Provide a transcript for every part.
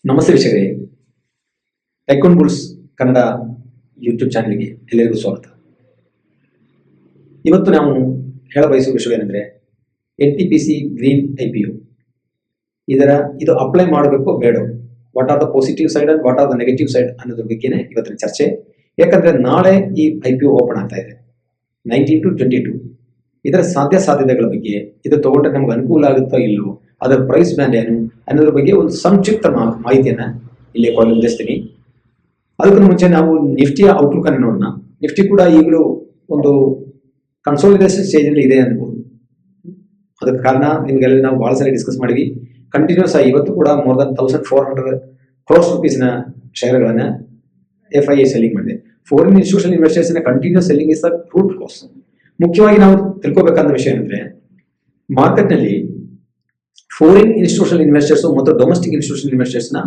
ನಮಸ್ತೆ ವೀಕ್ಷಕರೇ, ಟೆಕ್ಕಾನ್ Bulls Kannada YouTube ಚಾನಲ್ಗೆ ಎಲ್ಲರಿಗೂ ಸ್ವಾಗತ. ಇವತ್ತು ನಾವು ಹೇಳಬಯಸುವ ವಿಷಯವೇನೆಂದರೆ NTPC ಗ್ರೀನ್ IPO ಇದು ಅಪ್ಲೈ ಮಾಡಬೇಕು ಬೇಡ, what are the positive side and what are the negative side ಅನ್ನೋದ್ರ ಬಗ್ಗೆನೇ ಇವತ್ತಿನ ಚರ್ಚೆ. ಯಾಕಂದ್ರೆ ನಾಳೆ ಈ IPO ಓಪನ್ ಆಗ್ತಾ ಇದೆ 19 to 22. ಇದರ ಸಾಧ್ಯತೆಗಳ ಬಗ್ಗೆ, ಇದು ತಗೊಂಡ್ರೆ ನಮ್ಗೆ ಅನುಕೂಲ ಆಗುತ್ತೋ ಇಲ್ಲೋ, ಅದರ ಪ್ರೈಸ್ ಬ್ಯಾಂಡ್ ಏನು ಅನ್ನೋದ್ರ ಬಗ್ಗೆ ಒಂದು ಸಂಕ್ಷಿಪ್ತ ಮಾಹಿತಿಯನ್ನು ಇಲ್ಲಿ ಕೊಡಲಿಸ್ತೀನಿ. ಅದಕ್ಕೂ ಮುಂಚೆ ನಾವು ನಿಫ್ಟಿಯ ಔಟ್ಲುಕ್ ಅನ್ನು ನೋಡೋಣ. ನಿಫ್ಟಿ ಕೂಡ ಈಗಲೂ ಒಂದು ಕನ್ಸೋಲಿಡೇಷನ್ ಸ್ಟೇಜಲ್ಲಿ ಇದೆ ಅನ್ಬೋದು. ಅದಕ್ಕೆ ಕಾರಣ ನಿಮಗೆಲ್ಲ ನಾವು ಭಾಳ ಸಲ ಡಿಸ್ಕಸ್ ಮಾಡಿದ್ವಿ. ಕಂಟಿನ್ಯೂಸ್ ಆಗಿ ಇವತ್ತು ಕೂಡ ಮೋರ್ ದನ್ 1400 crores rupeesನ ಶೇರ್ಗಳನ್ನು FII ಸೆಲ್ಲಿಂಗ್ ಮಾಡಿದೆ. ಫಾರಿನ್ ಇನ್ಸ್ಟಿಟ್ಯೂಷನಲ್ ಇನ್ವೆಸ್ಟರ್ಸ್ನ continuous selling is the root cause. ಮುಖ್ಯವಾಗಿ ನಾವು ತಿಳ್ಕೊಬೇಕಾದ ವಿಷಯ ಏನಂದ್ರೆ, ಮಾರ್ಕೆಟ್ನಲ್ಲಿ ಫಾರಿನ್ ಇನ್ಸ್ಟಿಟ್ಯೂಷನಲ್ ಇನ್ವೆಸ್ಟರ್ಸ್ ಮತ್ತು ಡೊಮೆಸ್ಟಿಕ್ ಇನ್ಸ್ಟಿಟ್ಯೂಷನಲ್ ಇನ್ವೆಸ್ಟರ್ಸ್ನ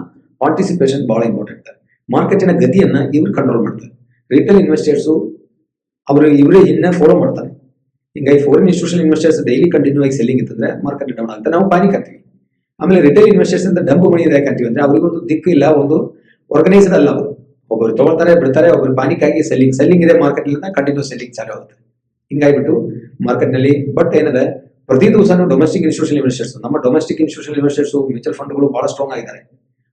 ಪಾರ್ಟಿಸಿಪೇಷನ್ ಬಹಳ ಇಂಪಾರ್ಟೆಂಟ್. ಮಾರ್ಕೆಟಿನ ಗತಿಯನ್ನ ಇವ್ರು ಕಂಟ್ರೋಲ್ ಮಾಡ್ತಾರೆ. ರಿಟೇಲ್ ಇನ್ವೆಸ್ಟರ್ಸು ಇವರೇ ಇನ್ನ ಫಾಲೋ ಮಾಡ್ತಾರೆ. ಹಿಂಗಾಗಿ foreign institutional investors daily continue ಆಗಿ ಸೆಲ್ಲಿಂಗ್ ಇತ್ತಂದ್ರೆ ಮಾರ್ಕೆಟ್ ಡೌನ್ ಆಗುತ್ತೆ, ನಾವು ಪಾನಿಕ್ ಆಗ್ತೀವಿ. ಆಮೇಲೆ ರಿಟೇಲ್ ಇನ್ವೆಸ್ಟರ್ಸ್ ಅಂತ ಡಂಬು ಮಣಿ ಯಾಕೆ ಅಂತೀವಿ ಅಂದ್ರೆ, ಅವರಿಗೊಂದು ದಿಕ್ಕು ಇಲ್ಲ, ಒಂದು ಆರ್ಗನೈಸ್ಡ್ ಅಲ್ಲ. ಅವರು ಒಬ್ಬರು ತಗೊಳ್ತಾರೆ, ಬಿಡ್ತಾರೆ, ಒಬ್ಬರು ಪಾನಿಕ್ ಆಗಿ ಸೆಲ್ಲಿಂಗ್ ಇದೆ ಮಾರ್ಕೆಟ್ ಕಂಟಿನ್ಯೂ ಸೆಲ್ಲಿಂಗ್ ಚಾಲು ಆಗುತ್ತೆ. ಹಿಂಗಾಗಿಬಿಟ್ಟು ಮಾರ್ಕೆಟ್ನಲ್ಲಿ ಬಟ್ ಏನದೆ, ಪ್ರತಿ ದಿವಸನೂ ಡೊಮೆಸ್ಟಿಕ್ ಇನ್ಸ್ಟಿಟ್ಯೂಷನಲ್ ಇನ್ವೆಸ್ಟರ್ಸ್, ನಮ್ಮ ಡೊಮೆಸ್ಟಿಕ್ ಇನ್ಸ್ಟಿಟ್ಯೂಷನಲ್ ಇನ್ವೆಸ್ಟರ್ಸ್ ಮ್ಯೂಚುವಲ್ ಫಂಡ್ಗಳು ಬಹಳ ಸ್ಟ್ರಾಂಗ್ ಆಗಿದ್ದಾರೆ.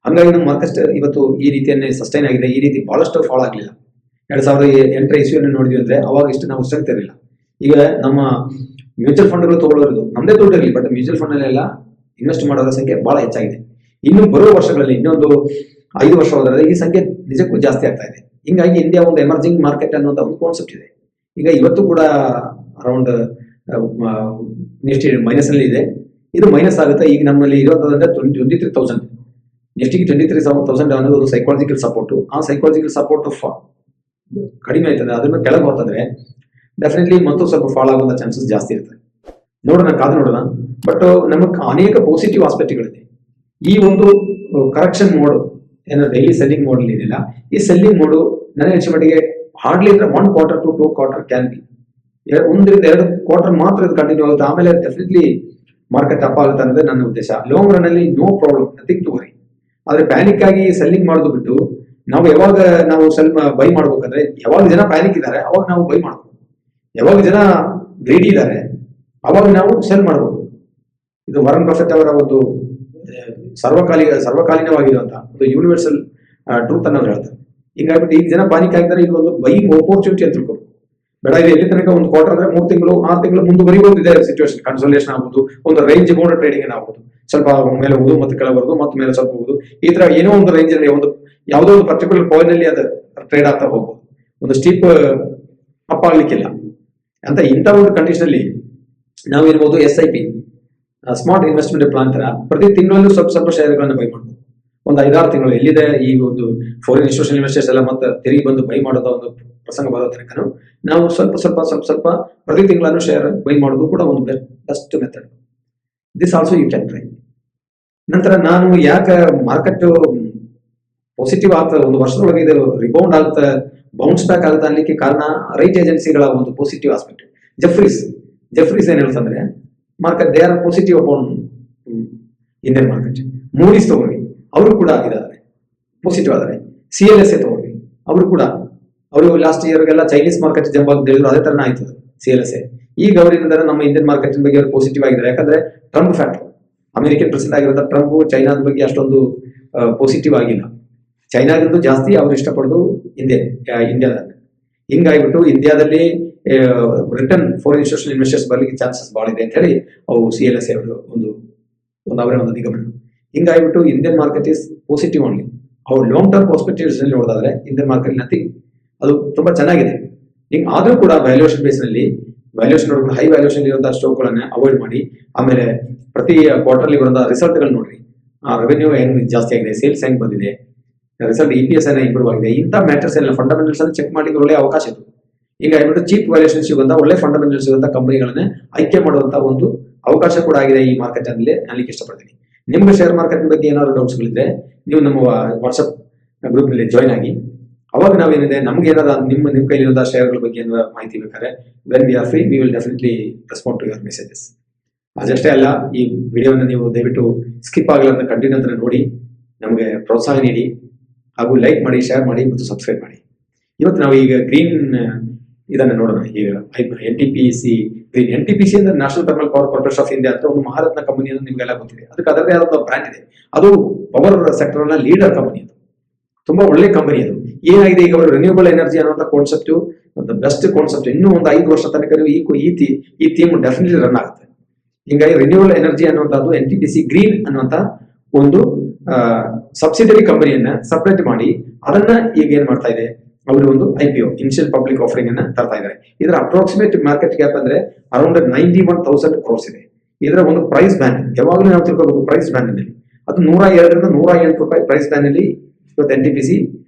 ಹಂಗಾಗಿ ನಮ್ಮ ಮಾರ್ಕೆಟ್ ಇವತ್ತು ಈ ರೀತಿಯನ್ನೇ ಸಸ್ಟೈನ್ ಆಗಿದೆ. ಈ ರೀತಿ ಬಹಳಷ್ಟು ಫಾಲ್ ಆಗಲಿಲ್ಲ. 2008 ಇಸ್ವಿಯನ್ನು ನೋಡಿದ್ವಿ ಅಂದ್ರೆ ಅವಾಗ ಇಷ್ಟು ನಾವು ಸ್ಟ್ರೆಂತ್ ಇರಲಿಲ್ಲ. ಈಗ ನಮ್ಮ ಮ್ಯೂಚುವಲ್ ಫಂಡ್ಗಳು ತಗೊಳ್ಳೋದು ನಮ್ಮದೇ ದುಡ್ಡು ಇರಲಿ, ಬಟ್ ಮ್ಯೂಚುವಲ್ ಫಂಡ್ ಅಲ್ಲೆಲ್ಲ ಇನ್ವೆಸ್ಟ್ ಮಾಡೋರ ಸಂಖ್ಯೆ ಬಹಳ ಹೆಚ್ಚಾಗಿದೆ. ಇನ್ನು ಬರುವ ವರ್ಷಗಳಲ್ಲಿ ಇನ್ನೊಂದು 5 ವರ್ಷ ಹೋದರೆ ಈ ಸಂಖ್ಯೆ ನಿಜಕ್ಕೂ ಜಾಸ್ತಿ ಆಗ್ತಾ ಇದೆ. ಹಿಂಗಾಗಿ ಇಂಡಿಯಾ ಒಂದು ಎಮರ್ಜಿಂಗ್ ಮಾರ್ಕೆಟ್ ಅನ್ನುವಂಥ ಒಂದು ಕಾನ್ಸೆಪ್ಟ್ ಇದೆ. ಈಗ ಇವತ್ತು ಕೂಡ ಅರೌಂಡ್ ನಿಫ್ಟಿ ಮೈನಸ್ ಅಲ್ಲಿ ಇದೆ. ಇದು ಮೈನಸ್ ಆಗುತ್ತೆ. ಈಗ ನಮ್ಮಲ್ಲಿ ಇರೋದಂದ್ರೆ 23,000. ನಿಫ್ಟಿಗೆ 23,000 ಅನ್ನೋದು ಒಂದು ಸೈಕಾಲಜಿಕಲ್ ಸಪೋರ್ಟ್. ಆ ಸೈಕಾಲಜಿಕಲ್ ಸಪೋರ್ಟ್ ಕಡಿಮೆ ಆಯ್ತದೆ, ಅದ್ರ ಮೇಲೆ ಕೆಳಗೆ ಹೋಗ್ತಂದ್ರೆ ಡೆಫಿನೆಟ್ಲಿ ಮತ್ತು ಸ್ವಲ್ಪ ಫಾಲ್ ಆಗುವಂಥ ಚಾನ್ಸಸ್ ಜಾಸ್ತಿ ಇರ್ತದೆ. ನೋಡೋಣ, ಕಾದು ನೋಡೋಣ. ಬಟ್ ನಮಗೆ ಅನೇಕ ಪಾಸಿಟಿವ್ ಆಸ್ಪೆಕ್ಟ್ಗಳಿದೆ. ಈ ಒಂದು ಕರೆಕ್ಷನ್ ಮೋಡ್ ಏನೋ ಡೈಲಿ ಸೆಲ್ಲಿಂಗ್ ಮೋಡ್ ಇದೆಯಲ್ಲ, ಈ ಸೆಲ್ಲಿಂಗ್ ಮೋಡು ನನಗೆ ಅನಿಸಿದ ಮಟ್ಟಿಗೆ ಹಾರ್ಡ್ಲಿ ಅಂದ್ರೆ 1 quarter to 2 quarter can be. 1 ರಿಂದ 2 quarter ಮಾತ್ರ ಇದು ಕಂಟಿನ್ಯೂ ಆಗುತ್ತೆ. ಆಮೇಲೆ ಡೆಫಿನೆಟ್ಲಿ ಮಾರ್ಕೆಟ್ ಅಪ್ ಆಗುತ್ತೆ ಅನ್ನೋದೇ ನನ್ನ ಉದ್ದೇಶ. ಲಾಂಗ್ ರನ್ ಅಲ್ಲಿ no problem, nothing to worry. ಆದ್ರೆ ಪ್ಯಾನಿಕ್ ಆಗಿ ಸೆಲ್ಲಿಂಗ್ ಮಾಡೋದು ಬಿಟ್ಟು ಯಾವಾಗ ನಾವು ಸ್ವಲ್ಪ ಬೈ ಮಾಡ್ಬೇಕಂದ್ರೆ, ಯಾವಾಗ ಜನ ಪ್ಯಾನಿಕ್ ಇದ್ದಾರೆ ಅವಾಗ ನಾವು ಬೈ ಮಾಡ್ಬೇಕು. ಯಾವಾಗ ಜನ ಗ್ರೀಡಿ ಇದ್ದಾರೆ ಅವಾಗ ನಾವು ಸೆಲ್ ಮಾಡಬೇಕು. ಇದು ವಾರನ್ ಬಫೆಟ್ ಅವರ ಒಂದು ಸರ್ವಕಾಲೀನವಾಗಿರುವಂತಹ ಒಂದು ಯೂನಿವರ್ಸಲ್ ಟ್ರೂತ್ ಅನ್ನು ಅವ್ರು ಹೇಳ್ತಾರೆ. ಹಿಂಗಾಗ್ಬಿಟ್ಟು ಈಗ ಜನ ಪಾನಿಕ್ ಆಗಿದ್ದಾರೆ, ಇದು ಒಂದು ಬೈಯಿಂಗ್ ಆಪರ್ಚುನಿಟಿ ಅಂತ ತಿಳ್ಕೊಬೇಕು. ಬೇಡ, ಇದು ಎಲ್ಲಿ ತನಕ ಒಂದು ಕ್ವಾರ್ಟರ್ ಅಂದ್ರೆ 3 ತಿಂಗಳು 6 ತಿಂಗಳು ಮುಂದುವರಿಬಹುದಿದೆ ಸಿಚುವೇಶನ್. ಕನ್ಸೋಲೇಷನ್ ಆಗ್ಬೋದು, ಒಂದು ರೇಂಜ್ ಬೋರ್ಡ್ ಟ್ರೇಡಿಂಗ್ ಆಗ್ಬೋದು, ಸ್ವಲ್ಪ ಮೇಲೆ ಹೋಗುದು ಮತ್ತೆ ಕೆಳಗೆ ಬರೋದು ಮತ್ತೆ ಮೇಲೆ ಸ್ವಲ್ಪ ಹೋಗುದು, ಈ ತರ ಏನೋ ಒಂದು ರೇಂಜ್ ಅಲ್ಲಿ ಒಂದು ಯಾವುದೋ ಒಂದು ಪರ್ಟಿಕ್ಯುಲರ್ ಪಾಯಿಂಟ್ ಅಲ್ಲಿ ಅದು ಟ್ರೇಡ್ ಆಗ್ತಾ ಹೋಗ್ಬೋದು. ಒಂದು ಸ್ಟೀಪ್ ಅಪ್ ಆಗ್ಲಿಕ್ಕಿಲ್ಲ ಅಂತ ಇಂಥ ಒಂದು ಕಂಡೀಷನ್ ಅಲ್ಲಿ ನಾವೇನ್ಬೋದು SIP ಸ್ಮಾರ್ಟ್ ಇನ್ವೆಸ್ಟ್ಮೆಂಟ್ ಪ್ಲಾನ್ ತರ ಪ್ರತಿ ತಿಂಗಳಲ್ಲೂ ಸ್ವಲ್ಪ ಶೇರ್ಗಳನ್ನು ಬೈ ಮಾಡ್ಬೋದು. ಒಂದು 5-6 ತಿಂಗಳು ಎಲ್ಲಿದೆ ಈ ಒಂದು ಫಾರಿನ್ ಇನ್ಸ್ಟಿಟ್ಯೂಷನಲ್ ಇನ್ವೆಸ್ಟರ್ಸ್ ಎಲ್ಲ ಮತ್ತೆ ತಿರುಗಿ ಬಂದು ಬೈ ಮಾಡೋದು ಒಂದು ಪ್ರಸಂಗ ಬರೋ ತನಕ ನಾವು ಸ್ವಲ್ಪ ಪ್ರತಿ ತಿಂಗಳನ್ನು ಶೇರ್ ಬೈ ಮಾಡೋದು ಕೂಡ ಒಂದು best method. This also you can try. ನಂತರ ನಾನು ಯಾಕೆ ಮಾರ್ಕೆಟ್ ಪಾಸಿಟಿವ್ ಆಗ್ತದೆ, ಒಂದು ವರ್ಷದೊಳಗೆ ಇದು ರಿಬೌಂಡ್ ಆಗುತ್ತೆ, ಬೌನ್ಸ್ ಬ್ಯಾಕ್ ಆಗುತ್ತೆ ಅನ್ಲಿಕ್ಕೆ ಕಾರಣ ರೈಟ್ ಏಜೆನ್ಸಿಗಳ ಒಂದು ಪಾಸಿಟಿವ್ ಆಸ್ಪೆಕ್ಟ್. ಜೆಫ್ರೀಸ್ ಏನ್ ಹೇಳ್ತಂದ್ರೆ, market they are positive upon Indian market. Moody's ತಗೊಳ್ಳಿ, ಅವರು ಕೂಡ ಇದ್ದಾರೆ, ಪಾಸಿಟಿವ್ ಆದರೆ. CLSA ತಗೊಳ್ಳಿ, ಅವರು ಲಾಸ್ಟ್ ಇಯರ್ಗೆಲ್ಲ ಚೈನೀಸ್ ಮಾರ್ಕೆಟ್ ಜಂಪ್ ಆಗಿ ಹೇಳಿದ್ರು, ಅದೇ ತರನ ಆಯ್ತದೆ CLSA. ಈಗ ಅವರಿಂದ ನಮ್ಮ ಇಂಡಿಯನ್ ಮಾರ್ಕೆಟ್ ಬಗ್ಗೆ ಅವರು ಪಾಸಿಟಿವ್ ಆಗಿದ್ದಾರೆ. ಯಾಕಂದ್ರೆ ಟ್ರಂಪ್ ಫ್ಯಾಕ್ಟರ್, ಅಮೆರಿಕನ್ ಪ್ರೆಸಿಡೆಂಟ್ ಆಗಿರೋ ಟ್ರಂಪ್ ಚೈನಾದ ಬಗ್ಗೆ ಅಷ್ಟೊಂದು ಪಾಸಿಟಿವ್ ಆಗಿಲ್ಲ. ಚೈನಾಗಿಂದು ಜಾಸ್ತಿ ಅವ್ರು ಇಷ್ಟಪಡೋದು ಇಂಡಿಯಾದಲ್ಲಿ. ಹಿಂಗಾಗಿಬಿಟ್ಟು ಇಂಡಿಯಾದಲ್ಲಿ ರಿಟರ್ನ್ ಫಾರಿನ್ ಇನ್ಸ್ಟಿಟ್ಯೂಷನಲ್ ಇನ್ವೆಸ್ಟರ್ಸ್ ಬರ್ಲಿಕ್ಕೆ ಚಾನ್ಸಸ್ ಭಾಳ ಇದೆ ಅಂತ ಹೇಳಿ ಅವು CLSA ಅವರು ಅವರೇ ಒಂದು ನಿಗಮನ. ಹಿಂಗಾಗಿಬಿಟ್ಟು Indian market is positive only. ಅವ್ರು ಲಾಂಗ್ ಟರ್ಮ್ ಪರ್ಸ್ಪೆಕ್ಟಿವ್ಸ್ ನಲ್ಲಿ ನೋಡಿದ್ರೆ ಇಂಡಿಯನ್ ಮಾರ್ಕೆಟ್ ನಥಿಂಗ್, ಅದು ತುಂಬಾ ಚೆನ್ನಾಗಿದೆ. ಆದ್ರೂ ಕೂಡ ವ್ಯಾಲ್ಯೂಯೇಷನ್ ಬೇಸ್ ನಲ್ಲಿ ನೋಡ್ಕೊಂಡು ಹೈ ವ್ಯಾಲ್ಯೂಯೇಷನ್ ಇರುವಂತಹ ಸ್ಟಾಕ್ಗಳನ್ನ ಅವಾಯ್ಡ್ ಮಾಡಿ, ಆಮೇಲೆ ಪ್ರತಿ ಕ್ವಾರ್ಟರ್ಲಿ ಬರುವಂತಹ ರಿಸಲ್ಟ್ಗಳು ನೋಡ್ರಿ. ರೆವೆನ್ಯೂ ಹೆಂಗ್ ಜಾಸ್ತಿ ಆಗಿದೆ, ಸೇಲ್ಸ್ ಹೆಂಗ್ ಬಂದಿದೆ, ರಿಸಲ್ಟ್ EPS ಇಂಪ್ರೂವ್ ಆಗಿದೆ, ಇಂಥ ಮ್ಯಾಟರ್ಸ್ ಎಲ್ಲ ಫಂಡಮೆಂಟಲ್ಸ್ ಅನ್ನು ಚೆಕ್ ಮಾಡ್ಲಿಕ್ಕೆ ಒಳ್ಳೆ ಅವಕಾಶ ಇತ್ತು. ಈಗ ಆಗ್ಬಿಟ್ಟು ಚೀಪ್ ವ್ಯಾಲ್ಯೂಯೇಷನ್ ಸಿಗುವಂತ ಒಳ್ಳೆ ಫಂಡಮೆಂಟಲ್ಸ್ ಸಿಗುವಂತ ಕಂಪನಿಗಳನ್ನ ಆಯ್ಕೆ ಮಾಡುವಂತ ಒಂದು ಅವಕಾಶ ಕೂಡ ಆಗಿದೆ ಈ ಮಾರ್ಕೆಟ್ ಅಲ್ಲಿ ಅನ್ಲಿಕ್ಕೆ ಇಷ್ಟಪಡ್ತೀನಿ. ನಿಮ್ಗೆ ಶೇರ್ ಮಾರ್ಕೆಟ್ ಬಗ್ಗೆ ಏನಾದ್ರು ಡೌಟ್ಸ್ಗಳಿದ್ರೆ ನೀವು ನಮ್ಮ ವಾಟ್ಸ್ಆಪ್ ಗ್ರೂಪ್ ನಲ್ಲಿ ಜಾಯ್ನ್ ಆಗಿ, ಅವಾಗ ನಾವೇನಿದೆ ನಮ್ಗೆ ಏನಾದ್ರು ನಿಮ್ಮ ಕೈಲಿರುವಂತಹ ಶೇರ್ಗಳ ಬಗ್ಗೆ ಏನಾದ್ರು ಮಾಹಿತಿ ಬೇಕಾದ್ರೆ when we are free we will definitely respond to your messages. ಅದಷ್ಟೇ ಅಲ್ಲ, ಈ ವಿಡಿಯೋನ ನೀವು ದಯವಿಟ್ಟು ಸ್ಕಿಪ್ ಆಗಲಾರ್ದ ಕಂಟಿನ್ಯೂ ಅಂತ ನೋಡಿ. ನಮಗೆ ಪ್ರೋತ್ಸಾಹ ನೀಡಿ ಹಾಗೂ ಲೈಕ್ ಮಾಡಿ, ಶೇರ್ ಮಾಡಿ ಮತ್ತು ಸಬ್ಸ್ಕ್ರೈಬ್ ಮಾಡಿ. ಇವತ್ತು ನಾವು ಈಗ ಗ್ರೀನ್ ಇದನ್ನು ನೋಡೋಣ. ಈಗ NTPC ಗ್ರೀನ್, NTPC ಅಂದ್ರೆ national thermal power corporation of India ಅಂತ ಒಂದು ಮಹಾರತ್ನ ಕಂಪನಿ ಅಂತ ನಿಮ್ಗೆಲ್ಲ ಗೊತ್ತಿದೆ. ಅದಕ್ಕೆ ಅದರದೇ ಆದ ಬ್ರ್ಯಾಂಡ್ ಇದೆ. ಅದು ಪವರ್ ಸೆಕ್ಟರ್ ನ ಲೀಡರ್ ಕಂಪನಿ. ಅದು ತುಂಬಾ ಒಳ್ಳೆ ಕಂಪನಿ. ಅದು ಏನಾಗಿದೆ, ಈಗ ಅವರು ರಿನ್ಯೂಬಲ್ ಎನರ್ಜಿ ಅನ್ನುವಂಥ ಕಾನ್ಸೆಪ್ಟ್ ಬೆಸ್ಟ್ ಕಾನ್ಸೆಪ್ಟ್. ಇನ್ನೂ ಒಂದು 5 ವರ್ಷ ತನಕ ಈ ಥೀಮ್ ಡೆಫಿನೆಟ್ಲಿ ರನ್ ಆಗುತ್ತೆ. ಹೀಗಾಗಿ ರಿನ್ಯೂಬಲ್ ಎನರ್ಜಿ ಅನ್ನುವಂಥದ್ದು NTPC ಗ್ರೀನ್ ಅನ್ನುವಂಥ ಒಂದು ಸಬ್ಸಿಡರಿ ಕಂಪನಿಯನ್ನ ಸಪರೇಟ್ ಮಾಡಿ ಅದನ್ನ ಈಗ ಏನ್ ಮಾಡ್ತಾ ಇದೆ, ಅವರು ಒಂದು IPO ಇನಿಷಿಯಲ್ ಪಬ್ಲಿಕ್ ಆಫರಿಂಗ್ ಅನ್ನ ತರ್ತಾ ಇದ್ದಾರೆ. ಇದರ ಅಪ್ರಾಕ್ಸಿಮೇಟ್ ಮಾರ್ಕೆಟ್ ಕ್ಯಾಪ್ ಅಂದ್ರೆ ಅರೌಂಡ್ 91,000 crores ಇದೆ. ಇದರ ಒಂದು ಪ್ರೈಸ್ ಬ್ಯಾಂಡ್ ಯಾವಾಗಲೂ ನಾವು ತಿಳ್ಕೋಬೇಕು. ಪ್ರೈಸ್ ಬ್ಯಾಂಡ್ ನಲ್ಲಿ ಅದು 102 ರಿಂದ 108 ರೂಪಾಯಿ ಪ್ರೈಸ್ ಬ್ಯಾಂಡ್ ನಲ್ಲಿ ಇವತ್ತು NTPC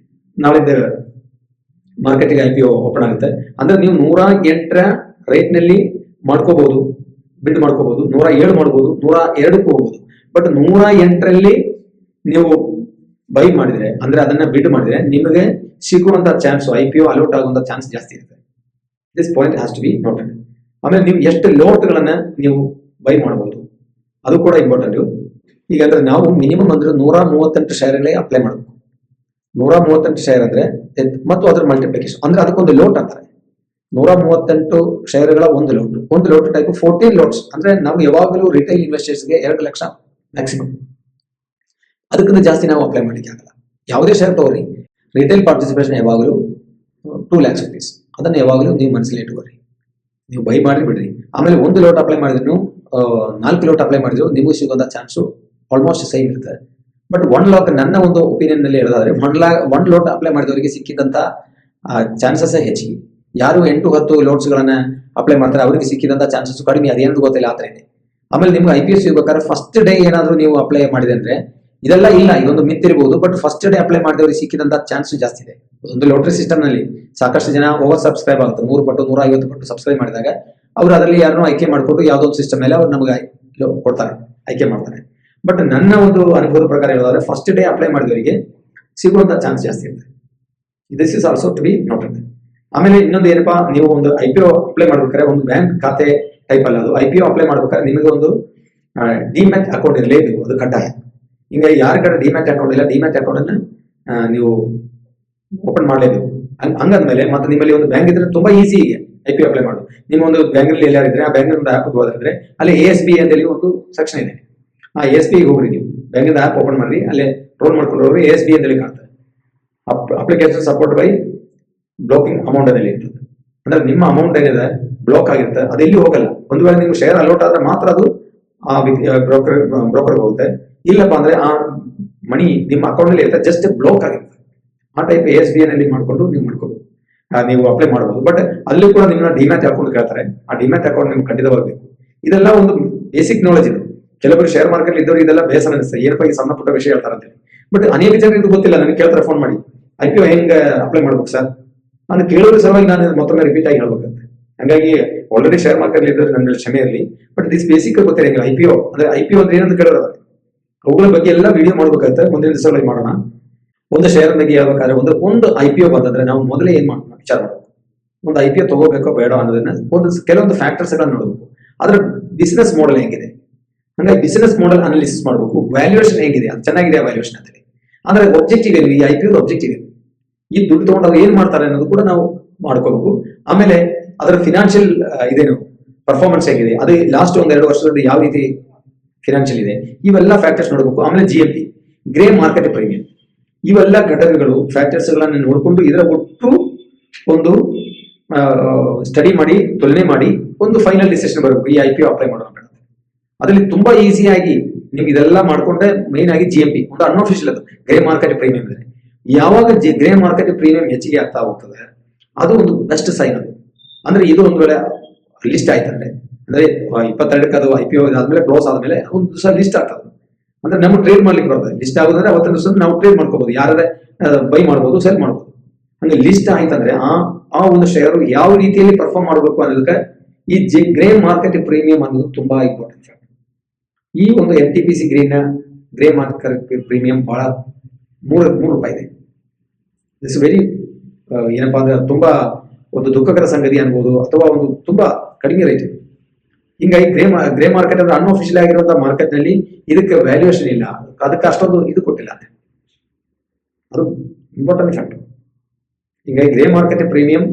ನಾಳಿದ್ದ ಮಾರ್ಕೆಟ್ಗೆ IPO ಓಪನ್ ಆಗುತ್ತೆ. ಅಂದ್ರೆ ನೀವು 108ರ ರೇಟ್ ನಲ್ಲಿ ಮಾಡ್ಕೋಬಹುದು, ಬಿಡ್ ಮಾಡ್ಕೋಬಹುದು, 107 ಮಾಡಬಹುದು, 102ಕ್ಕೂ ಹೋಗಬಹುದು. ಬಟ್ 108ರಲ್ಲಿ ನೀವು ಬೈ ಮಾಡಿದ್ರೆ ಅಂದ್ರೆ ಅದನ್ನ ಬಿಡ್ ಮಾಡಿದ್ರೆ ನಿಮಗೆ ಸಿಗುವಂತ ಚಾನ್ಸ್, IPO ಅಲೌಟ್ ಆಗುವಂತ ಚಾನ್ಸ್ ಜಾಸ್ತಿ ಇರುತ್ತೆ. This point has to be noted. ಆಮೇಲೆ ನೀವು ಎಷ್ಟು ಲೋಟ್ಗಳನ್ನ ನೀವು ಬೈ ಮಾಡಬಹುದು ಅದು ಕೂಡ ಇಂಪಾರ್ಟೆಂಟ್. ಈಗ ಅಂದ್ರೆ ನಾವು ಮಿನಿಮಮ್ ಅಂದ್ರೆ 138 ಶೇರ್ಗಳೇ ಅಪ್ಲೈ ಮಾಡಬೇಕು. 138 ಶೇರ್ ಅಂದ್ರೆ ಮತ್ತು ಅದರ ಮಲ್ಟಿಪ್ಲಿಕೇಶನ್ ಅಂದ್ರೆ ಅದಕ್ಕೊಂದು ಲೋಟ್ ಅಂತಾರೆ. 138 ಶೇರ್ಗಳ ಒಂದು ಲೋಟ್ ಟೈಪ್ 14 ಲೋಟ್ಸ್ ಅಂದ್ರೆ ನಾವು ಯಾವಾಗಲೂ ರಿಟೈಲ್ ಇನ್ವೆಸ್ಟರ್ಸ್ಗೆ 2 ಲಕ್ಷ ಮ್ಯಾಕ್ಸಿಮಮ್. ಅದಕ್ಕಿಂತ ಜಾಸ್ತಿ ನಾವು ಅಪ್ಲೈ ಮಾಡಲಿಕ್ಕೆ ಆಗಲ್ಲ. ಯಾವುದೇ ಶೇರ್ ತಗೋರಿ, ರಿಟೈಲ್ ಪಾರ್ಟಿಸಿಪೇಷನ್ ಯಾವಾಗಲೂ 2 lakhs rupees. ಅದನ್ನ ಯಾವಾಗಲೂ ನೀವು ಮನಸ್ಸಲ್ಲಿ ಇಟ್ಕೋರಿ. ನೀವು ಬೈ ಮಾಡಿ ಬಿಡ್ರಿ. ಆಮೇಲೆ 1 ಲೋಟ್ ಅಪ್ಲೈ ಮಾಡಿದ್ರು 4 ಲೋಟ್ ಅಪ್ಲೈ ಮಾಡಿದ್ರು ನಿಮಗೂ ಸಿಗೋಂಥ ಚಾನ್ಸು ಆಲ್ಮೋಸ್ಟ್ ಸೇಮ್ ಇರ್ತದೆ. ಬಟ್ 1 ಲಾಟ್ ನನ್ನ ಒಂದು ಒಪಿನಿಯನ್ ನಲ್ಲಿ ಹೇಳೋದಾದ್ರೆ 1 ಲೋಟ್ ಅಪ್ಲೈ ಮಾಡಿದವರಿಗೆ ಸಿಕ್ಕಿದಂತ ಚಾನ್ಸಸ್ ಹೆಚ್ಚಿಗೆ. ಯಾರು 8-10 ಲೋಟ್ಸ್ ಗಳನ್ನ ಅಪ್ಲೈ ಮಾಡ್ತಾರೆ ಅವರಿಗೆ ಸಿಕ್ಕಿದಂತ ಚಾನ್ಸಸ್ ಕಡಿಮೆ. ಅದೇನು ಗೊತ್ತಿಲ್ಲ, ಆ ಥರ ಇದೆ. ಆಮೇಲೆ ನಿಮ್ಗೆ IPO ಸಿಗ್ಬೇಕಾದ್ರೆ ಫಸ್ಟ್ ಡೇ ಏನಾದ್ರು ನೀವು ಅಪ್ಲೈ ಮಾಡಿದೆ ಅಂದ್ರೆ ಇದೆಲ್ಲ ಇಲ್ಲ, ಇದೊಂದು ಮಿತ್ತಿರಬಹುದು. ಬಟ್ ಫಸ್ಟ್ ಡೇ ಅಪ್ಲೈ ಮಾಡಿದವರಿಗೆ ಸಿಕ್ಕಿದಂತ ಚಾನ್ಸ್ ಜಾಸ್ತಿ ಇದೆ. ಒಂದು ಲಾಟರಿ ಸಿಸ್ಟಮ್ ನಲ್ಲಿ ಸಾಕಷ್ಟು ಜನ ಓವರ್ ಸಬ್ಸ್ಕ್ರೈಬ್ ಆಗುತ್ತೆ. 100 ಪಟ್ಟು 150 ಪಟ್ಟು ಸಬ್ಸ್ಕ್ರೈಬ್ ಮಾಡಿದಾಗ ಅವರು ಅದರಲ್ಲಿ ಯಾರನ್ನೂ ಆಯ್ಕೆ ಮಾಡಿಕೊಂಡು ಯಾವುದೋ ಒಂದು ಸಿಸ್ಟಮ್ ಮೇಲೆ ಅವ್ರು ನಮಗೆ ಕೊಡ್ತಾರೆ, ಆಯ್ಕೆ ಮಾಡ್ತಾರೆ. ಬಟ್ ನನ್ನ ಒಂದು ಅನುಭವದ ಪ್ರಕಾರ ಹೇಳೋದಾದ್ರೆ ಫಸ್ಟ್ ಡೇ ಅಪ್ಲೈ ಮಾಡಿದವರಿಗೆ ಸಿಗುವಂತ ಚಾನ್ಸ್ ಜಾಸ್ತಿ ಇರುತ್ತೆ. This is also to be noted. ಆಮೇಲೆ ಇನ್ನೊಂದು ಏನಪ್ಪಾ, ನೀವು ಒಂದು IPO ಅಪ್ಲೈ ಮಾಡ್ಬೇಕಾದ್ರೆ ಒಂದು ಬ್ಯಾಂಕ್ ಖಾತೆ ಟೈಪ್ ಅಲ್ಲ, ಅದು IPO ಅಪ್ಲೈ ಮಾಡ್ಬೇಕಾದ್ರೆ ನಿಮಗೆ ಒಂದು ಡಿಮ್ಯಾಟ್ ಅಕೌಂಟ್ ಇರಲೇಬೇಕು, ಅದು ಕಡ್ಡಾಯ. ಹಿಂಗ ಯಾರ ಕಡೆ ಡಿಮ್ಯಾಟ್ ಅಕೌಂಟ್ ಇಲ್ಲ, ಡಿಮ್ಯಾಟ್ ಅಕೌಂಟ್ ಅನ್ನ ನೀವು ಓಪನ್ ಮಾಡಲೇಬೇಕು. ಹಂಗಂದ್ಮೇಲೆ ಮತ್ತೆ ನಿಮ್ಮಲ್ಲಿ ಒಂದು ಬ್ಯಾಂಕ್ ಇದ್ರೆ ತುಂಬಾ ಈಸಿ ಈಗ IPO ಅಪ್ಲೈ ಮಾಡೋದು. ನಿಮ್ಮ ಒಂದು ಬ್ಯಾಂಕ್ನಲ್ಲಿ ಎಲ್ಲಾರಿದ್ರೆ ಆ ಬ್ಯಾಂಕ್ ಒಂದು ಆ್ಯಪ್ ಹೋದ್ರೆ ಅಲ್ಲಿ ASB ಅಂತೇಳಿ ಒಂದು ಸೆಕ್ಷನ್ ಇದೆ. ಆ ASB ಹೋಗ್ರಿ, ನೀವು ಬ್ಯಾಂಕಿಂದ ಆ್ಯಪ್ ಓಪನ್ ಮಾಡ್ರಿ, ಅಲ್ಲೇ ರೋಲ್ ಮಾಡ್ಕೊಂಡು ಹೋಗ್ರಿ. ASB ಅಂತೇಳಿ ಕಾಣ್ತದೆ. Application support by blocking amount ಅಲ್ಲಿ ಇರ್ತದೆ. ಅಂದ್ರೆ ನಿಮ್ಮ ಅಮೌಂಟ್ ಏನಿದೆ ಬ್ಲಾಕ್ ಆಗಿರುತ್ತೆ, ಅದು ಎಲ್ಲಿ ಹೋಗಲ್ಲ. ಒಂದು ವೇಳೆ ನಿಮ್ಗೆ ಶೇರ್ ಅಲೌಟ್ ಆದ್ರೆ ಮಾತ್ರ ಅದು ಆ ಬ್ರೋಕರ್ ಹೋಗುತ್ತೆ. ಇಲ್ಲಪ್ಪ ಅಂದ್ರೆ ಆ ಮನಿ ನಿಮ್ಮ ಅಕೌಂಟ್ ಅಲ್ಲಿ ಇರುತ್ತೆ, ಜಸ್ಟ್ ಬ್ಲಾಕ್ ಆಗಿರುತ್ತೆ. ಆ ಟೈಪ್ ASB ನಲ್ಲಿ ಮಾಡ್ಕೊಂಡು ನೀವು ಮಾಡ್ಕೋಬಹುದು, ನೀವು ಅಪ್ಲೈ ಮಾಡಬಹುದು. ಬಟ್ ಅಲ್ಲಿ ಕೂಡ ನಿಮ್ಮನ್ನ ಡಿಮ್ಯಾಟ್ ಅಕೌಂಟ್ ಕೇಳ್ತಾರೆ. ಆ ಡಿಮ್ಯಾಟ್ ಅಕೌಂಟ್ ನಿಮ್ಗೆ ಖಂಡಿತವಾಗಬೇಕು. ಇದೆಲ್ಲ ಒಂದು ಬೇಸಿಕ್ ನಾಲೆಜ್ ಇದು. ಕೆಲವರು ಶೇರ್ ಮಾರ್ಕೆಟ್ ಇದ್ದವರು ಇದೆಲ್ಲ ಬೇಸರ ಅನಿಸ್ತದೆ, ಏನಪ್ಪ ಈ ಸಣ್ಣ ಪುಟ್ಟ ವಿಷಯ ಹೇಳ್ತಾರೆ ಅಂತೇಳಿ. ಬಟ್ ಅನೇಕ ಜನರಿಗೆ ಇದು ಗೊತ್ತಿಲ್ಲ. ನನಗೆ ಕೇಳ್ತಾರೆ ಫೋನ್ ಮಾಡಿ, IPO ಹೆಂಗೆ ಅಪ್ಲೈ ಮಾಡ್ಬೇಕು ಸರ್? ನಾನು ಕೇಳೋದ್ರ ಸಲುವಾಗಿ ನಾನು ಮತ್ತೊಮ್ಮೆ ರಿಪೀಟ್ ಆಗಿ ಹೇಳ್ಬೇಕಂತೆ. ಹಾಗಾಗಿ ಆಲ್ರೆಡಿ ಶೇರ್ ಮಾರ್ಕೆಟ್ ಇದ್ದರೆ ನನ್ನ ಮೇಲೆ ಕ್ಷಮೆ ಇರಲಿ. ಬಟ್ ದಿಸ್ ಬೇಸಿಕ್ ಗೊತ್ತಿರಂಗಿಲ್ಲ. IPO ಅಂದ್ರೆ ಏನಂತ ಕೇಳೋದು, ಅವುಗಳ ಬಗ್ಗೆ ಎಲ್ಲ ವಿಡಿಯೋ ಮಾಡ್ಬೇಕಾಗುತ್ತೆ. ಮುಂದಿನ ದಿವಸಗಳಲ್ಲಿ ಮಾಡೋಣ. ಒಂದು ಶೇರ್ ಬಗ್ಗೆ ಹೇಳ್ಬೇಕಾದ್ರೆ ಒಂದು IPO ಬಂದಂದ್ರೆ ನಾವು ಮೊದಲೇ ಏನ್ ಮಾಡೋಣ ವಿಚಾರ ಮಾಡಬೇಕು. ಒಂದು IPO ತಗೋಬೇಕೋ ಬೇಡ ಅನ್ನೋದನ್ನ ಕೆಲವೊಂದು ಫ್ಯಾಕ್ಟರ್ಸ್ ಗಳನ್ನ ನೋಡಬೇಕು. ಅದರ ಬಿಸಿನೆಸ್ ಮಾಡೆಲ್ ಹೇಗಿದೆ, ಹಂಗಾಗಿ ಬಿಸಿನೆಸ್ ಮಾಡೆಲ್ ಅನಾಲಿಸಿಸ್ ಮಾಡಬೇಕು. ವ್ಯಾಲ್ಯೂಯೇಷನ್ ಹೇಗಿದೆ, ಅದು ಚೆನ್ನಾಗಿದೆ ವ್ಯಾಲ್ಯೂಯೇಷನ್ ಅಂತೇಳಿ. ಅಂದ್ರೆ ಒಬ್ಜೆಕ್ಟಿವ್ ಏನು, ಈ IPO ಒಬ್ಜೆಕ್ಟಿವ್ ಏನು, ಈ ದುಡ್ಡು ತಗೊಂಡು ಅವ್ರು ಏನ್ ಮಾಡ್ತಾರೆ ಅನ್ನೋದು ಕೂಡ ನಾವು ಮಾಡ್ಕೋಬೇಕು. ಆಮೇಲೆ ಅದರ ಫಿನಾನ್ಷಿಯಲ್ ಇದೇನು ಪರ್ಫಾರ್ಮೆನ್ಸ್ ಹೇಗಿದೆ, ಅದು ಲಾಸ್ಟ್ 1-2 ವರ್ಷದಲ್ಲಿ ಯಾವ ರೀತಿ ಫಿನಾನ್ಷಿಯಲ್ ಇದೆ, ಇವೆಲ್ಲ ಫ್ಯಾಕ್ಟರ್ಸ್ ನೋಡಬೇಕು. ಆಮೇಲೆ GMP ಗ್ರೇ ಮಾರ್ಕೆಟ್ ಪ್ರೀಮಿಯಂ, ಇವೆಲ್ಲ ಘಟಕಗಳು ಫ್ಯಾಕ್ಟರ್ಸ್ ಗಳನ್ನ ನೋಡಿಕೊಂಡು ಇದರ ಒಟ್ಟು ಒಂದು ಸ್ಟಡಿ ಮಾಡಿ ತುಲನೆ ಮಾಡಿ ಒಂದು ಫೈನಲ್ ಡಿಸಿಷನ್ ಬರಬೇಕು. ಈ IPO ಅಪ್ಲೈ ಮಾಡೋಣ ಬೇಡ. ಅದರಲ್ಲಿ ತುಂಬಾ ಈಸಿಯಾಗಿ ನೀವು ಇದೆಲ್ಲ ಮಾಡ್ಕೊಂಡ್ರೆ ಮೈನ್ ಆಗಿ GMP ಒಂದು ಅನ್ಅಫಿಷಿಯಲ್, ಅದು ಗ್ರೇ ಮಾರ್ಕೆಟ್ ಪ್ರೀಮಿಯಂ ಇದೆ. ಯಾವಾಗ ಗ್ರೇ ಮಾರ್ಕೆಟ್ ಪ್ರೀಮಿಯಂ ಹೆಚ್ಚಿಗೆ ಆಗ್ತಾ ಹೋಗ್ತದೆ ಅದು ಒಂದು ಬೆಸ್ಟ್ ಸೈನ್. ಅದು ಅಂದ್ರೆ ಇದು ಒಂದು ವೇಳೆ ಲಿಸ್ಟ್ ಆಯ್ತಂದ್ರೆ ಅಂದ್ರೆ 22ಕ್ಕೆ ಅದು IPO ಆದ್ಮೇಲೆ ಕ್ಲೋಸ್ ಆದ್ಮೇಲೆ ಒಂದು ದಿವಸ ಲಿಸ್ಟ್ ಆಗ್ತದೆ. ಅಂದ್ರೆ ನಮ್ಗೆ ಟ್ರೇಡ್ ಮಾಡ್ಲಿಕ್ಕೆ ಬರ್ತದೆ. ಲಿಸ್ಟ್ ಆಗೋದಂದ್ರೆ ಅವತ್ತಿನ ದಿವಸ ನಾವು ಟ್ರೇಡ್ ಮಾಡ್ಕೋಬಹುದು, ಯಾರೇ ಬೈ ಮಾಡ್ಬೋದು, ಸೆಲ್ ಮಾಡ್ಬೋದು. ಹಂಗೆ ಲಿಸ್ಟ್ ಆಯ್ತಂದ್ರೆ ಆ ಒಂದು ಶೇರು ಯಾವ ರೀತಿಯಲ್ಲಿ ಪರ್ಫಾರ್ಮ್ ಮಾಡಬೇಕು ಅನ್ನೋದಕ್ಕೆ ಈ ಗ್ರೇ ಮಾರ್ಕೆಟ್ ಪ್ರೀಮಿಯಂ ಅನ್ನೋದು ತುಂಬಾ ಇಂಪಾರ್ಟೆಂಟ್. ಈ ಒಂದು NTPC ಗ್ರೇ ಮಾರ್ಕೆಟ್ ಪ್ರೀಮಿಯಂ ಬಹಳ 3 ರೂಪಾಯಿ ಇದೆ. ದಿಸ್ ವೆರಿ ಏನಪ್ಪಾ ಅಂದ್ರೆ ತುಂಬಾ ಒಂದು ದುಃಖಕರ ಸಂಗತಿ ಅನ್ಬೋದು, ಅಥವಾ ಒಂದು ತುಂಬಾ ಕಡಿಮೆ ರೇಟ್ ಇದೆ. ಹಿಂಗಾಗಿ ಗ್ರೇ ಮಾರ್ಕೆಟ್ ಅಂದ್ರೆ ಅನ್ಅಫಿಷಿಯಲ್ ಆಗಿರುವಂತಹ ಮಾರ್ಕೆಟ್ ನಲ್ಲಿ ಇದಕ್ಕೆ ವ್ಯಾಲ್ಯೂಯೇಷನ್ ಇಲ್ಲ, ಅದಕ್ಕೆ ಅಷ್ಟೊಂದು ಇದು ಕೊಟ್ಟಿಲ್ಲ. ಅದು ಇಂಪಾರ್ಟೆಂಟ್ ಫ್ಯಾಕ್ಟರ್. ಈಗ ಗ್ರೇ ಮಾರ್ಕೆಟ್ ಪ್ರೀಮಿಯಂ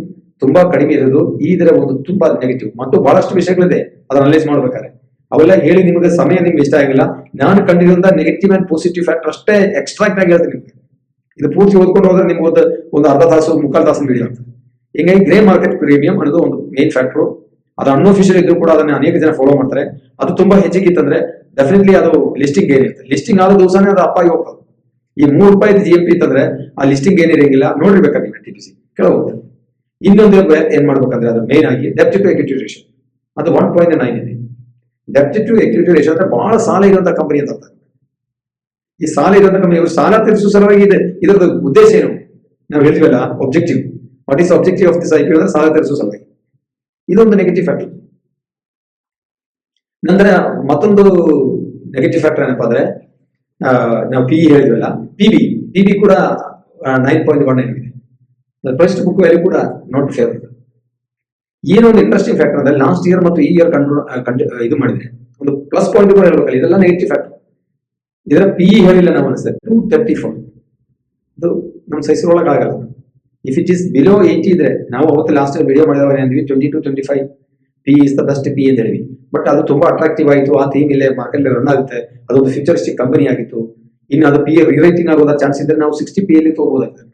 ತುಂಬಾ ಕಡಿಮೆ ಇರೋದು ಇದರ ಒಂದು ತುಂಬಾ ನೆಗೆಟಿವ್. ಮತ್ತು ಬಹಳಷ್ಟು ವಿಷಯಗಳಿದೆ ಅದನ್ನ ಅನಲೈಸ್ ಮಾಡ್ಬೇಕಾದ್ರೆ, ಅವೆಲ್ಲ ಹೇಳಿ ನಿಮಗೆ ಸಮಯ ನಿಮ್ಗೆ ಇಷ್ಟ ಆಗಿಲ್ಲ. ನಾನು ಕಂಡಿರುವಂತ ನೆಗೆಟಿವ್ ಅಂಡ್ ಪಾಸಿಟಿವ್ ಫ್ಯಾಕ್ಟರ್ ಅಷ್ಟೇ ಎಕ್ಸ್ಟ್ರಾಕ್ಟ್ ಆಗಿ ಹೇಳ್ತೀನಿ ನಿಮ್ಗೆ. ಇದು ಪೂರ್ತಿ ಓದ್ಕೊಂಡು ಹೋದ್ರೆ ನಿಮ್ಗೆ ಒಂದು ಅರ್ಧ ತಾಸು ಮುಕ್ಕಾಲು ತಾಸು ವಿಡಿಯೋ ಆಗ್ತದೆ. ಹಿಂಗಾಗಿ ಗ್ರೇ ಮಾರ್ಕೆಟ್ ಪ್ರೀಮಿಯಂ ಅನ್ನೋದು ಒಂದು ಮೇನ್ ಫ್ಯಾಕ್ಟರ್. ಅದು ಅನ್ಅಫಿಷಿಯಲ್ ಇದ್ರೂ ಕೂಡ ಅದನ್ನ ಅನೇಕ ಜನ ಫಾಲೋ ಮಾಡ್ತಾರೆ. ಅದು ತುಂಬಾ ಹೆಚ್ಚಿಗಿತ್ತಂದ್ರೆ ಡೆಫಿನೆಟ್ಲಿ ಅದು ಲಿಸ್ಟಿಂಗ್ ಏನಿರುತ್ತೆ, ಲಿಸ್ಟಿಂಗ್ ಆದ ದಿವಸನೇ ಅದು ಅಪ್ಪಾಗಿ ಹೋಗ್ತದೆ. ಈ ₹3 GMP ಇತ್ತಂದ್ರೆ ಆ ಲಿಸ್ಟಿಂಗ್ ಏನಿರಂಗಿಲ್ಲ, ನೋಡಿರ್ಬೇಕಾದ್ರೆ ನೀವು NTPC ಕೆಳಗೆ ಹೋಗ್ತದೆ. ಇನ್ನೊಂದು ಏನ್ ಮಾಡ್ಬೇಕಂದ್ರೆ ಅದು ಮೇನ್ ಆಗಿ ಡೆಪ್ಟ್ ಟು ಎಕ್ವಿಟಿ ರೇಷಿಯೋ ಅದು 1.9 ಇದೆ. ಡೆಪ್ಟ್ ಟು ಎಕ್ವಿಟಿ ರೇಷಿಯೋ ಅಂದ್ರೆ ಬಹಳ ಸಾಲ ಇರುವಂತ ಕಂಪನಿ ಅಂತ ಅರ್ಥ. ಈ ಸಾಲ ಇರುವಂತ ಕಂಪನಿ ಇವರು ಸಾಲ ತೀರಿಸುವ ಸಲುವಾಗಿ ಇದೆ. ಇದರದ ಉದ್ದೇಶ ಏನು ನಾವು ಹೇಳ್ತೀವಲ್ಲ, objective. What is objective of this IPO ಅಂದ್ರೆ ಸಾಲ ತೀರಿಸುವ ಸಲುವಾಗಿ. ಇದೊಂದು ನೆಗೆಟಿವ್ ಫ್ಯಾಕ್ಟರ್. ನಂತರ ಮತ್ತೊಂದು ನೆಗೆಟಿವ್ ಫ್ಯಾಕ್ಟರ್ ಏನಪ್ಪಾ ಅಂದ್ರೆ, ನಾವು PE ಹೇಳಿದ್ವಲ್ಲ, PB ಕೂಡ 9.19 ಇದೆ. ಪ್ರೈಸ್ ಟು ಬುಕ್ ವ್ಯಾಲ್ಯೂ ಕೂಡ ನಾಟ್ ಫೇವರಬಲ್. ಏನೊಂದು ಇಂಟ್ರೆಸ್ಟಿಂಗ್ ಫ್ಯಾಕ್ಟರ್ ಅಂದ್ರೆ ಲಾಸ್ಟ್ ಇಯರ್ ಮತ್ತು ಈ ಇಯರ್ ಇದು ಮಾಡಿದ್ರೆ ಒಂದು ಪ್ಲಸ್ ಪಾಯಿಂಟ್ ಕೂಡ ಹೇಳ್ಬೇಕಲ್ಲ. ಇದೆಲ್ಲ ನೆಗೆಟಿವ್ ಫ್ಯಾಕ್ಟರ್. ಇದರ PE ಹೇಳಿಲ್ಲ ನಾವು ಅನಿಸ್ತದೆ 234. ಇದು ನಮ್ಮ ಸೈಸರೊಳಗೆ ಆಗಲ್ಲ. ಇಫ್ ಇಟ್ ಇಸ್ ಬಿಲೋ 80 ಇದ್ರೆ, ನಾವು ಅವತ್ತು ಲಾಸ್ಟ್ ವಿಡಿಯೋ ಮಾಡಿದವಾಗ ಏನಿದ್ವಿ 20 to 25 PE is the best PE ಅಂತ ಹೇಳಿದ್ವಿ. ಬಟ್ ಅದು ತುಂಬಾ ಅಟ್ರಾಕ್ಟಿವ್ ಆಯಿತು. ಆ ಥೀಮ್ ಇಲ್ಲೇ ಮಾರ್ಕೆಟ್ ರನ್ ಆಗುತ್ತೆ. ಅದೊಂದು ಫ್ಯೂಚರಿಸ್ಟಿಕ್ ಕಂಪನಿ ಆಗಿತ್ತು. ಇನ್ನು ಅದು PE ರಿರೇಟಿಂಗ್ ಆಗೋದ ಚಾನ್ಸ್ ಇದ್ರೆ ನಾವು 60 PE ಅಲ್ಲಿ ತಗೋಬಹುದಾಗ್ತದೆ.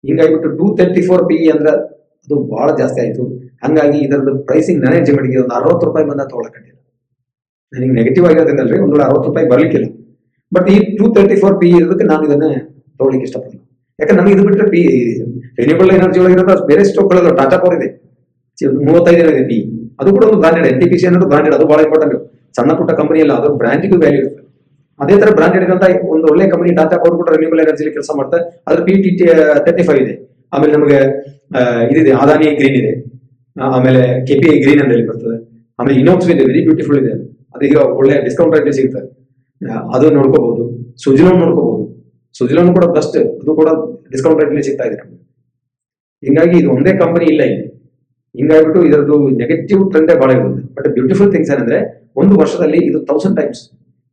ಹಿಂಗಾಗಿಬಿಟ್ಟು 234 PE ಅಂದ್ರೆ ಅದು ಬಹಳ ಜಾಸ್ತಿ ಆಯ್ತು. ಹಂಗಾಗಿ ಇದರದ್ದು ಪ್ರೈಸಿಂಗ್ ಮ್ಯಾನೇಜ್ಮೆಂಟ್ಗೆ ಒಂದು ₹60 ಬಂದ ತಗೊಳಕಂಡಿಲ್ಲ. ನನಗೆ ನೆಗೆಟಿವ್ ಆಗಿರೋದ್ರಿಂದಲ್ರಿ, ಒಂದು ₹60 ಬರ್ಲಿಕ್ಕಿಲ್ಲ. ಬಟ್ ಈ 234 PE ಇರೋದಕ್ಕೆ ನಾನು ಇದನ್ನ ತಗೊಳ್ಳಿಕ್ಕೆ ಇಷ್ಟಪಡಲ್ಲ. ಯಾಕಂದ್ರೆ ನಮಗೆ ಇದು ಬಿಟ್ಟರೆ ರಿನ್ಯೂಬಲ್ ಎನರ್ಜಿ ಒಳಗಿರೋದು ಬೇರೆ ಸ್ಟಾಕ್ಗಳು ಟಾಟಾ ಪವರ್ ಇದೆ 35 ಇದೆ PE. ಅದು ಕೂಡ ಒಂದು ಬ್ರಾಂಡೆಡ್. NTPC ಅನ್ನೋದು ಬ್ರಾಂಡೆಡ್, ಅದು ಬಹಳ ಇಂಪಾರ್ಟೆಂಟ್. ಸಣ್ಣ ಪುಟ್ಟ ಕಂಪನಿ ಅಲ್ಲ, ಅದು ಬ್ರ್ಯಾಂಡಿಗೂ ವ್ಯಾಲ್ಯೂ ಇರುತ್ತೆ. ಅದೇ ತರ ಬ್ರಾಂಡೆಡ್ ಇರುವಂತ ಒಂದು ಒಳ್ಳೆ ಕಂಪನಿ ಟಾಟಾ ಪವರ್ ಕೂಡ ರಿನ್ಯೂಬಲ್ ಎನರ್ಜಿಲಿ ಕೆಲಸ ಮಾಡ್ತಾರೆ. ಅದ್ರ PE35 ಇದೆ. ಆಮೇಲೆ ನಮಗೆ ಇದಿದೆ, ಅದಾನಿ ಗ್ರೀನ್ ಇದೆ. ಆಮೇಲೆ KPI ಗ್ರೀನ್ ಅಂತ ಹೇಳಿ ಬರ್ತದೆ. ಆಮೇಲೆ ಇನೋಕ್ಸ್ ಇದೆ, ವೆರಿ ಬ್ಯೂಟಿಫುಲ್ ಇದೆ. ಅದು ಈಗ ಒಳ್ಳೆ ಡಿಸ್ಕೌಂಟ್ ರೇಟ್ ಸಿಗುತ್ತೆ, ಅದು ನೋಡ್ಕೋಬಹುದು. ಸುಜಿಲೋನ್ ನೋಡ್ಕೋಬಹುದು. ಸುಜಿಲೋನ್ ಕೂಡ ಬೆಸ್ಟ್, ಅದು ಕೂಡ ಡಿಸ್ಕೌಂಟ್ ರೇಟ್ ಸಿಗ್ತಾ ಇದೆ ನಮ್ಗೆ. ಹಿಂಗಾಗಿ ಇದು ಒಂದೇ ಕಂಪನಿ ಇಲ್ಲ ಇಲ್ಲಿ. ಹಿಂಗಾಗ್ಬಿಟ್ಟು ಇದರದ್ದು ನೆಗೆಟಿವ್ ಟ್ರೆಂಡೇ ಬಹಳ ಇರುತ್ತೆ. ಬಟ್ ಬ್ಯೂಟಿಫುಲ್ ಥಿಂಗ್ಸ್ ಏನಂದ್ರೆ, ಒಂದು ವರ್ಷದಲ್ಲಿ ಇದು 1000 ಟೈಮ್ಸ್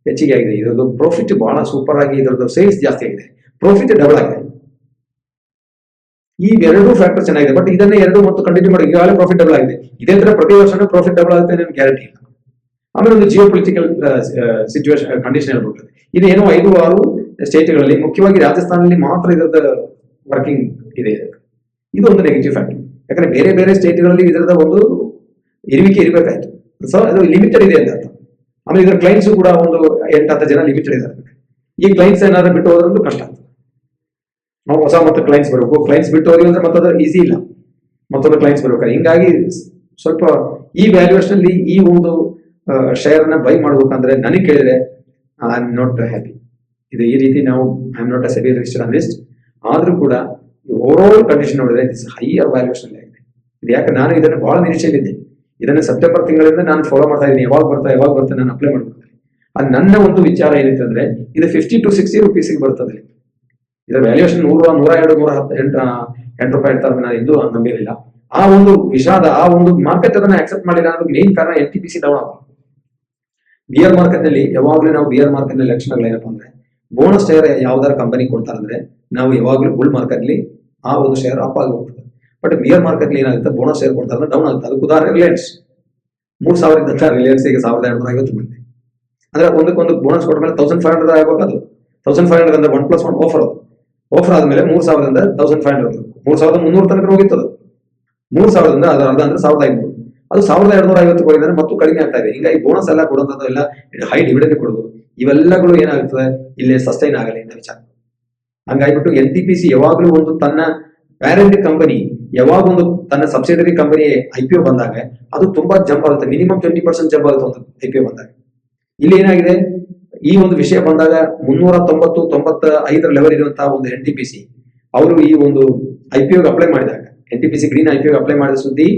ಹೆಚ್ಚಿಗೆ ಆಗಿದೆ. ಇದರದ್ದು ಪ್ರಾಫಿಟ್ ಬಹಳ ಸೂಪರ್ ಆಗಿ, ಇದರದ್ದು ಸೇಲ್ಸ್ ಜಾಸ್ತಿ ಆಗಿದೆ, ಪ್ರಾಫಿಟ್ ಡಬಲ್ ಆಗಿದೆ. ಈ ಎರಡು ಫ್ಯಾಕ್ಟರ್ ಚೆನ್ನಾಗಿದೆ. ಬಟ್ ಇದನ್ನೇ ಎರಡು ಮತ್ತು ಕಂಟಿನ್ಯೂ ಮಾಡಿ ಈಗಾಗಲೇ ಪ್ರಾಫಿಟ್ ಡಬಲ್ ಆಗಿದೆ. ಇದೇ ತರ ಪ್ರತಿ ವರ್ಷನೂ ಪ್ರಾಫಿಟ್ ಡಬಲ್ ಆಗುತ್ತೆ ಅನ್ನೋ ಗ್ಯಾರಂಟಿ ಇಲ್ಲ. ಆಮೇಲೆ ಒಂದು ಜಿಯೋ ಪೊಲಿಟಿಕಲ್ ಸಿಚುವೇಶನ್ ಕಂಡೀಷನ್ ಹೇಳ್ಬೇಕು. ಇದೇನೋ 5-6 ಸ್ಟೇಟ್ಗಳಲ್ಲಿ, ಮುಖ್ಯವಾಗಿ ರಾಜಸ್ಥಾನದಲ್ಲಿ ಮಾತ್ರ ಇದರದ ವರ್ಕಿಂಗ್ ಇದೆ. ಇದು ಒಂದು ನೆಗೆಟಿವ್ ಫ್ಯಾಕ್ಟರ್. ಯಾಕಂದ್ರೆ ಬೇರೆ ಬೇರೆ ಸ್ಟೇಟ್ಗಳಲ್ಲಿ ಇದರದ ಒಂದು ಇರುವಿಕೆ ಇರಬೇಕಾಯ್ತು. ಸೊ ಅದು ಲಿಮಿಟೆಡ್ ಇದೆ ಅಂತ ಅರ್ಥ. ಆಮೇಲೆ ಇದರ ಕ್ಲೈಂಟ್ಸ್ ಕೂಡ ಒಂದು 8-10 ಜನ ಲಿಮಿಟೆಡ್ ಇದ್ದಾರೆ. ಈ ಕ್ಲೈಂಟ್ಸ್ ಏನಾದ್ರು ಬಿಟ್ಟು ಹೋದ್ರೂ ಕಷ್ಟ ಆಗ್ತದೆ. ನಾವು ಹೊಸ ಮತ್ತೆ ಕ್ಲೈಂಟ್ಸ್ ಬರಬೇಕು. ಕ್ಲೈಂಟ್ಸ್ ಬಿಟ್ಟು ಹೋಗಿ ಅಂದ್ರೆ ಮತ್ತದು ಈಸಿ ಇಲ್ಲ, ಮತ್ತೊಂದು ಕ್ಲೈಂಟ್ಸ್ ಬರ್ಬೇಕಾದ್ರೆ. ಹಿಂಗಾಗಿ ಸ್ವಲ್ಪ ಈ ವ್ಯಾಲ್ಯೂಯೇಷನ್ ಅಲ್ಲಿ ಈ ಒಂದು ಶೇರ್ ನ ಬೈ ಮಾಡ್ಬೇಕಂದ್ರೆ ನನಗೆ ಕೇಳಿದ್ರೆ ಐ ಆಮ್ ನಾಟ್ ಹ್ಯಾಪಿ. ಇದು ಈ ರೀತಿ ನಾವು I am not a SEBI registered analyst ಆದ್ರೂ ಕೂಡ ಓವರ್ ಆಲ್ ಕಂಡೀಷನ್ ನೋಡಿದ್ರೆ ಇಟ್ಸ್ ಹೈಯರ್ ವ್ಯಾಲ್ಯೂಯೇಷನ್ ಆಗಿದೆ. ಇದು ಯಾಕೆ ನಾನು ಇದನ್ನು ಬಹಳ ನಿರೀಕ್ಷೆಯಲ್ಲಿದ್ದೆ. ಇದನ್ನು ಸೆಪ್ಟೆಂಬರ್ ತಿಂಗಳಿಂದ ನಾನು ಫಾಲೋ ಮಾಡ್ತಾ ಇದ್ದೀನಿ. ಯಾವಾಗ ಬರ್ತಾ ನಾನು ಅಪ್ಲೈ ಮಾಡ್ಬೇಕು. ಅದು ನನ್ನ ಒಂದು ವಿಚಾರ ಏನಿತ್ತು ಅಂದ್ರೆ, ಇದು 50 to 60 ರೂಪೀಸ್ಗೆ ಬರ್ತದೆ. ಇದರ ವ್ಯಾಲ್ಯೂಯೇಷನ್ 100, 102, 108 ರೂಪಾಯಿ ಇರ್ತಾರೆ. ನಾನು ಇಂದು ನಂಬಿರಲಿಲ್ಲ. ಆ ಒಂದು ವಿಷಾದ, ಆ ಒಂದು ಮಾರ್ಕೆಟ್ ಅದನ್ನ ಆಕ್ಸೆಪ್ಟ್ ಮಾಡಿಲ್ಲ ಅನ್ನೋದು ಮೇನ್ ಕಾರಣ NTPC ಡೌನ್ ಆಗೋದು. ಬಿಯರ್ ಮಾರ್ಕೆಟ್ ನಲ್ಲಿ ಯಾವಾಗ್ಲೂ ನಾವು ಬಿಯರ್ ಮಾರ್ಕೆಟ್ ನಲ್ಲಿ ಲಕ್ಷಣಗಳು ಏನಪ್ಪಾ ಅಂದ್ರೆ, ಬೋನಸ್ ಶೇರ್ ಯಾವ್ದಾರ ಕಂಪನಿ ಕೊಡ್ತಾರಂದ್ರೆ ನಾವು ಯಾವಾಗ್ಲೂ ಬುಲ್ ಮಾರ್ಕೆಟ್ ಅಲ್ಲಿ ಆ ಒಂದು ಶೇರ್ ಅಪ್ ಆಗಿ ಹೋಗ್ತದೆ. ಬಟ್ ಬಿಯರ್ ಮಾರ್ಕೆಟ್ ಏನಾಗುತ್ತೆ, ಬೋನಸ್ ಶೇರ್ ಕೊಡ್ತಾರೆ ಡೌನ್ ಆಗುತ್ತೆ. ಅದಕ್ಕೆ ಉದಾಹರಣೆ ರಿಲಯನ್ಸ್. 3000 ಇದ್ದಂತ ರಿಲಯನ್ಸ್ ಈಗ 1250 ಬಂದಿದೆ. ಅಂದ್ರೆ ಒಂದಕ್ಕೊಂದು ಬೋನಸ್ ಕೊಟ್ಟ ಮೇಲೆ 1500 ಆಗಬೇಕು. ಅದು 1500 ಅಂದ್ರೆ 1+1 ಆಫರ್ ಆದ್ಮೇಲೆ 3000ದಿಂದ 1500 3300 ತನಕ ಹೋಗಿತ್ತು. 3000ದಿಂದ ಅದರ ಅರ್ಧ ಅಂದ್ರೆ 1500. ಅದು 1250 ಹೋಗಿದ್ರೆ ಮತ್ತು ಕಡಿಮೆ ಆಗ್ತಾ ಇದೆ. ಹಿಂಗಾಗಿ ಬೋನಸ್ ಎಲ್ಲ ಕೊಡೋದು ಎಲ್ಲ ಹೈ ಡಿವಿಡೆಂಡ್ ಕೊಡೋದು, ಇವೆಲ್ಲಗಳು ಏನಾಗ್ತದೆ ಇಲ್ಲಿ ಸಸ್ಟೈನ್ ಆಗಲ್ಲ ಇಂಥ ವಿಚಾರ. ಹಂಗಾಗ್ಬಿಟ್ಟು NTPC ಯಾವಾಗ್ಲೂ ಒಂದು ತನ್ನ ಪ್ಯಾರೆಂಟ್ ಕಂಪನಿ, ಯಾವಾಗ ಒಂದು ತನ್ನ ಸಬ್ಸಿಡರಿ ಕಂಪನಿ IPO ಬಂದಾಗ ಅದು ತುಂಬಾ ಜಂಪ್ ಆಗುತ್ತೆ. ಮಿನಿಮಮ್ 20% ಜಂಪ್ ಆಗುತ್ತೆ ಒಂದು IPO ಬಂದಾಗ. ಇಲ್ಲಿ ಏನಾಗಿದೆ, ಈ ಒಂದು ವಿಷಯ ಬಂದಾಗ 390-95 ಲೆವೆಲ್ ಇರುವಂತಹ ಒಂದು NTPC ಅವರು ಈ ಒಂದು IPO ಅಪ್ಲೈ ಮಾಡಿದಾಗ, NTPC ಗ್ರೀನ್ IPO ಅಪ್ಲೈ ಮಾಡಿದ ಸುದ್ದಿ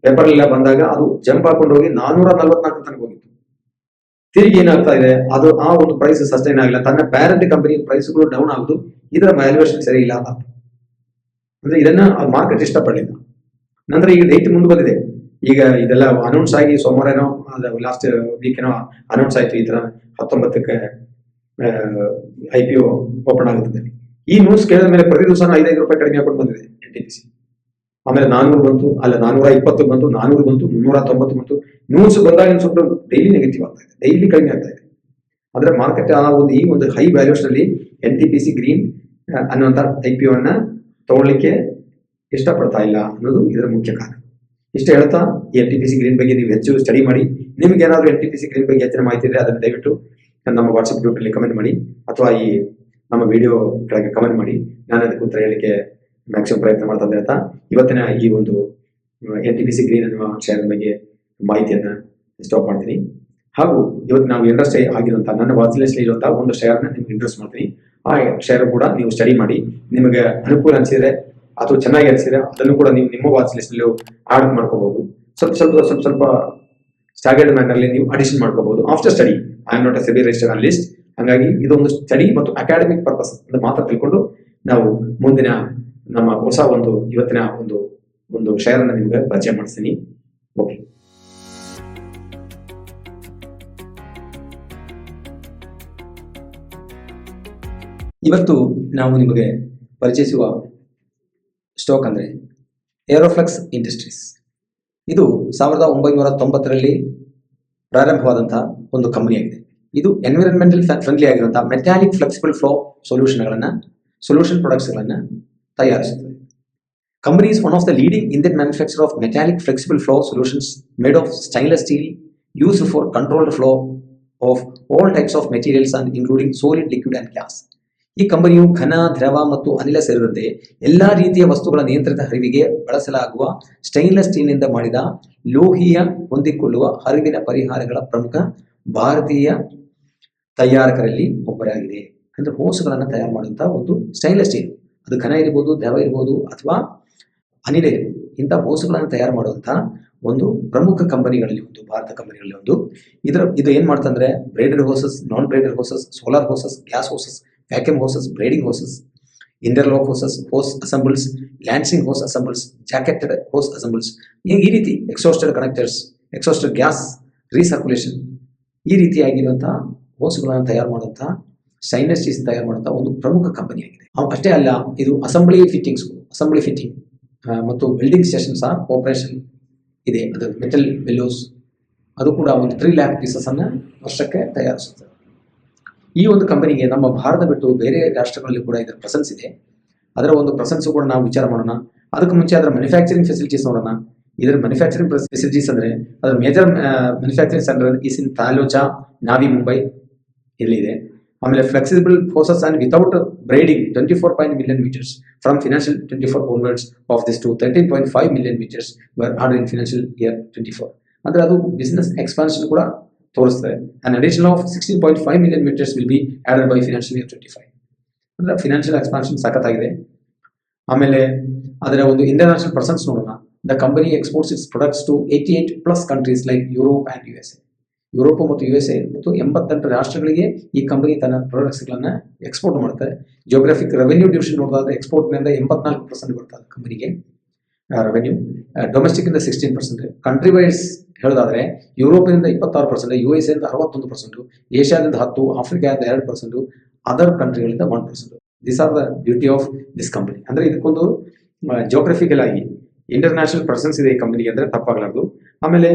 ಪೇಪರ್ ಎಲ್ಲ ಬಂದಾಗ ಅದು ಜಂಪ್ ಹಾಕೊಂಡು ಹೋಗಿ 444 ತನಕ ಹೋಗಿತ್ತು. ತಿರುಗಿ ಏನಾಗ್ತಾ ಇದೆ, ಅದು ಆ ಒಂದು ಪ್ರೈಸ್ ಸಸ್ಟೈನ್ ಆಗಿಲ್ಲ. ತನ್ನ ಪ್ಯಾರೆಂಟ್ ಕಂಪನಿ ಪ್ರೈಸ್ಗಳು ಡೌನ್ ಆಗುದು, ಇದರ ವ್ಯಾಲ್ಯೂಯೇಷನ್ ಸರಿ ಇಲ್ಲ ಅಂತ. ಅಂದ್ರೆ ಇದನ್ನ ಮಾರ್ಕೆಟ್ ಇಷ್ಟಪಡಲಿಲ್ಲ. ನಂತರ ಈಗ ಡೇಟ್ ಮುಂದೆ ಬಂದಿದೆ. ಈಗ ಇದೆಲ್ಲ ಅನೌನ್ಸ್ ಆಗಿ ಸೋಮವಾರನೋ ಲಾಸ್ಟ್ ವೀಕ್ ಏನೋ ಅನೌನ್ಸ್ ಆಯ್ತು, ಈ ತರ 19ಕ್ಕೆ IPO ಓಪನ್ ಆಗುತ್ತದೆ. ಈ ನ್ಯೂಸ್ ಕೇಳಿದ ಮೇಲೆ ಪ್ರತಿ ದಿವಸ 5 ಕಡಿಮೆ ಹಾಕೊಂಡು ಬಂದಿದೆ NTPC. ಆಮೇಲೆ 400 ಬಂತು, ಅಲ್ಲ 420 ಬಂತು, 400 ಬಂತು, 390 ಬಂತು. ನ್ಯೂಸ್ ಬಂದಾಗ ಸ್ವಲ್ಪ ಡೈಲಿ ನೆಗೆಟಿವ್ ಆಗ್ತಾ ಇದೆ, ಡೈಲಿ ಕಡಿಮೆ ಆಗ್ತಾ ಇದೆ. ಅಂದ್ರೆ ಮಾರ್ಕೆಟ್ ಈ ಒಂದು ಹೈ ವ್ಯಾಲ್ಯೂಸ್ ನಲ್ಲಿ NTPC ಗ್ರೀನ್ ಅನ್ನುವಂತ IPO ಅನ್ನ ತಗೊಳ್ಳಿಕ್ಕೆ ಇಷ್ಟಪಡ್ತಾ ಇಲ್ಲ ಅನ್ನೋದು ಇದರ ಮುಖ್ಯ ಕಾರಣ. ಇಷ್ಟು ಹೇಳ್ತಾ ಈ NTPC ಗ್ರೀನ್ ಬಗ್ಗೆ ನೀವು ಹೆಚ್ಚು ಸ್ಟಡಿ ಮಾಡಿ. ನಿಮ್ಗೆ ಏನಾದ್ರು NTPC ಗ್ರೀನ್ ಬಗ್ಗೆ ಹೆಚ್ಚಿನ ಮಾಹಿತಿ ಇದ್ರೆ ಅದನ್ನು ದಯವಿಟ್ಟು ನಮ್ಮ ವಾಟ್ಸ್ಆಪ್ ಗ್ರೂಪ್ ಅಲ್ಲಿ ಕಮೆಂಟ್ ಮಾಡಿ, ಅಥವಾ ಈ ನಮ್ಮ ವಿಡಿಯೋ ಕೆಳಗೆ ಕಮೆಂಟ್ ಮಾಡಿ. ನಾನು ಅದಕ್ಕೆ ಉತ್ತರ ಹೇಳಲಿಕ್ಕೆ ಮ್ಯಾಕ್ಸಿಮಮ್ ಪ್ರಯತ್ನ ಮಾಡ್ತಾ ಅಂತ ಹೇಳ್ತಾ ಇವತ್ತಿನ ಈ ಒಂದು NTPC ಗ್ರೀನ್ ಅನ್ನುವ ಶೇರ್ ಬಗ್ಗೆ ಮಾಹಿತಿಯನ್ನ ಸ್ಟಾಪ್ ಮಾಡ್ತೀನಿ. ಹಾಗೂ ಇವತ್ತು ನಾವು ಇಂಟ್ರೆಸ್ಟ್ ಆಗಿರುವಂತಹ ನನ್ನ ವಾಚ್ ಲಿಸ್ಟ್ ಇರುವಂತಹ ಒಂದು ಶೇರ್ನ ನಿಮ್ಗೆ ಇಂಟ್ರೆಸ್ಟ್ ಮಾಡ್ತೀನಿ. ಆ ಶೇರ್ ಕೂಡ ನೀವು ಸ್ಟಡಿ ಮಾಡಿ, ನಿಮಗೆ ಅನುಕೂಲ ಅನಿಸಿದ್ರೆ ಅಥವಾ ಚೆನ್ನಾಗಿ ಅನಿಸಿದ್ರೆ ಅದನ್ನು ಕೂಡ ನೀವು ನಿಮ್ಮ ವಾಚ್ ಲಿಸ್ಟ್ ನಲ್ಲಿ ಆಡ್ ಮಾಡ್ಕೋಬಹುದು. ಸ್ವಲ್ಪ ಸ್ಟಾಗರ್ಡ್ ಮ್ಯಾನರ್ಲಿ ನೀವು ಅಡಿಷನ್ ಮಾಡ್ಕೋಬಹುದು after study. I am not A SEBI registered analyst. ಹಾಗಾಗಿ ಇದೊಂದು ಸ್ಟಡಿ ಮತ್ತು ಅಕಾಡೆಮಿಕ್ ಪರ್ಪಸ್ ಅಂತ ಮಾತ್ರ ತಿಳ್ಕೊಂಡು ನಾವು ಮುಂದಿನ ನಮ್ಮ ಹೊಸ ಇವತ್ತಿನ ಒಂದು ಶೇರ್ ಅನ್ನು ನಿಮ್ಗೆ ಪರಿಚಯ ಮಾಡಿಸ್ತೀನಿ. ಓಕೆ, ಇವತ್ತು ನಾವು ನಿಮಗೆ ಪರಿಚಯಿಸುವ ಸ್ಟಾಕ್ ಅಂದರೆ ಏರೋಫ್ಲೆಕ್ಸ್ ಇಂಡಸ್ಟ್ರೀಸ್. ಇದು 1990ರಲ್ಲಿ ಪ್ರಾರಂಭವಾದಂತಹ ಒಂದು ಕಂಪನಿಯಾಗಿದೆ. ಇದು ಎನ್ವಿರಾನ್ಮೆಂಟಲ್ ಫ್ರೆಂಡ್ಲಿ ಆಗಿರುವಂತಹ ಮೆಟಾಲಿಕ್ ಫ್ಲೆಕ್ಸಿಬಲ್ ಫ್ಲೋ ಸೊಲ್ಯೂಷನ್ ಪ್ರಾಡಕ್ಟ್ಸ್ಗಳನ್ನು ತಯಾರಿಸುತ್ತದೆ. Company is one of the leading Indian manufacturer of metallic flexible flow solutions made of stainless steel used for controlled flow of all types of materials and including solid, liquid and gas. ಈ ಕಂಪನಿಯು ಘನ, ದ್ರವ ಮತ್ತು ಅನಿಲ ಸೇರಿದಂತೆ ಎಲ್ಲಾ ರೀತಿಯ ವಸ್ತುಗಳ ನಿಯಂತ್ರಿತ ಹರಿವಿಗೆ ಬಳಸಲಾಗುವ ಸ್ಟೈನ್ಲೆಸ್ ಸ್ಟೀಲ್ನಿಂದ ಮಾಡಿದ ಲೋಹೀಯ ಹೊಂದಿಕೊಳ್ಳುವ ಹರಿವಿನ ಪರಿಹಾರಗಳ ಪ್ರಮುಖ ಭಾರತೀಯ ತಯಾರಕರಲ್ಲಿ ಒಬ್ಬರಾಗಿದೆ. ಅಂದ್ರೆ ಹೋಸುಗಳನ್ನು ತಯಾರು ಮಾಡುವಂತಹ ಒಂದು ಸ್ಟೈನ್ಲೆಸ್ ಸ್ಟೀಲ್, ಅದು ಘನ ಇರಬಹುದು, ದ್ರವ ಇರಬಹುದು ಅಥವಾ ಅನಿಲ ಇರಬಹುದು, ಇಂಥ ಹೋಸುಗಳನ್ನು ತಯಾರು ಮಾಡುವಂತಹ ಒಂದು ಪ್ರಮುಖ ಕಂಪನಿಗಳಲ್ಲಿ ಒಂದು, ಭಾರತ ಕಂಪನಿಗಳಲ್ಲಿ ಒಂದು. ಇದು ಏನ್ ಮಾಡ್ತಂದ್ರೆ braided hoses, non braided hoses, solar hoses, gas hoses, vacuum hoses, braiding hoses, interlock hoses, hose assemblies, lancing hose assemblies, jacketed hose assemblies, ಈ ರೀತಿ exhausted connectors, exhausted gas recirculation, ಈ ರೀತಿಯಾಗಿರುವಂತಹ ಹೋಸ್ಗಳನ್ನು ತಯಾರು ಮಾಡುವಂತಹ ಸ್ಟೈನ್ಲೆಸ್ ಸ್ಟೀಲ್ ತಯಾರು ಮಾಡುವಂತಹ ಒಂದು ಪ್ರಮುಖ ಕಂಪನಿಯಾಗಿದೆ. ಅಷ್ಟೇ ಅಲ್ಲ, ಇದು ಅಸೆಂಬ್ಲಿ ಫಿಟ್ಟಿಂಗ್ ಮತ್ತು ವೆಲ್ಡಿಂಗ್ ಸ್ಟೇಷನ್ಸ್ ಆಪರೇಷನ್ ಇದೆ. ಅದು ಮೆಟಲ್ ಬೆಲ್ಲೋಸ್, ಅದು ಕೂಡ ಒಂದು 3 lakh ಪೀಸಸ್ ಅನ್ನ ವರ್ಷಕ್ಕೆ ತಯಾರಿಸುತ್ತದೆ. ಈ ಒಂದು ಕಂಪನಿಗೆ ನಮ್ಮ ಭಾರತ ಬಿಟ್ಟು ಬೇರೆ ರಾಷ್ಟ್ರಗಳಲ್ಲಿ ಕೂಡ ಇದರ ಪ್ರೆಸೆನ್ಸ್ ಇದೆ. ಅದರ ಒಂದು ಪ್ರೆಸೆನ್ಸ್ ಕೂಡ ನಾವು ವಿಚಾರ ಮಾಡೋಣ. ಅದಕ್ಕೆ ಮುಂಚೆ ಅದರ ಮ್ಯಾನುಫ್ಯಾಕ್ಚರಿಂಗ್ ಫೆಸಿಲಿಟೀಸ್ ನೋಡೋಣ. ಇದರ ಮ್ಯಾನುಫ್ಯಾಕ್ಚರಿಂಗ್ ಫೆಸಿಲಿಟೀಸ್ ಅಂದ್ರೆ ಅದರ major manufacturing centre is in Taloja, Navi, Mumbai ಇಲ್ಲಿದೆ. ಆಮೇಲೆ flexible forces and without braiding 24 million meters from financial 24 onwards of this to 13.5 million meters were order in financial year 24. ಅಂದ್ರೆ ಅದು ಬಿಸ್ನೆಸ್ ಎಕ್ಸ್ಪಾನ್ಷನ್ ಕೂಡ ತೋರಿಸ್ತದೆ. An addition of 16.5 million meters will be added by financial year 25. ಅಂದ್ರೆ financial expansion ಸಖತ್ತಾಗಿದೆ. ಆಮೇಲೆ ಅದರ ಒಂದು international presence ನೋಡೋಣ. The company exports it's products to 88+ countries like Europe and USA. Europe ಮತ್ತು USA ಮತ್ತು 88 ರಾಷ್ಟ್ರಗಳಿಗೆ ಈ ಕಂಪನಿ ತನ್ನ ಪ್ರಾಡಕ್ಟ್ಸ್ಗಳನ್ನ ಎಕ್ಸ್ಪೋರ್ಟ್ ಮಾಡ್ತಾರೆ. ಜಿಯೋಗ್ರಫಿಕ್ ರೆವೆನ್ಯೂ ಡಿವಿಷನ್ ನೋಡಿದ್ರೆ ಎಕ್ಸ್ಪೋರ್ಟ್ನಿಂದ 84% ಬರ್ತದೆ ಕಂಪನಿಗೆ ರೆವೆನ್ಯೂ. ಡೊಮೆಸ್ಟಿಕ್ ಇಂದ 16%. ಕಂಟ್ರಿ ವೈಸ್ ಹೇಳೋದಾದ್ರೆ ಯುರೋಪಿನಿಂದ 26%, USA ಇಂದ 61%, ಏಷ್ಯಾದಿಂದ 10%, ಆಫ್ರಿಕಾದಿಂದ 2%, ಅದರ್ ಕಂಟ್ರಿಗಳಿಂದ 1%. This are the beauty of this company. ಅಂದ್ರೆ ಇದಕ್ಕೊಂದು ಜಿಯೋಗ್ರಫಿಕಲ್ ಆಗಿ ಇಂಟರ್ನ್ಯಾಷನಲ್ ಪ್ರೆಸೆನ್ಸ್ ಇದೆ ಈ ಕಂಪನಿಗೆ ಅಂದ್ರೆ ತಪ್ಪಾಗಲಾರದು. ಆಮೇಲೆ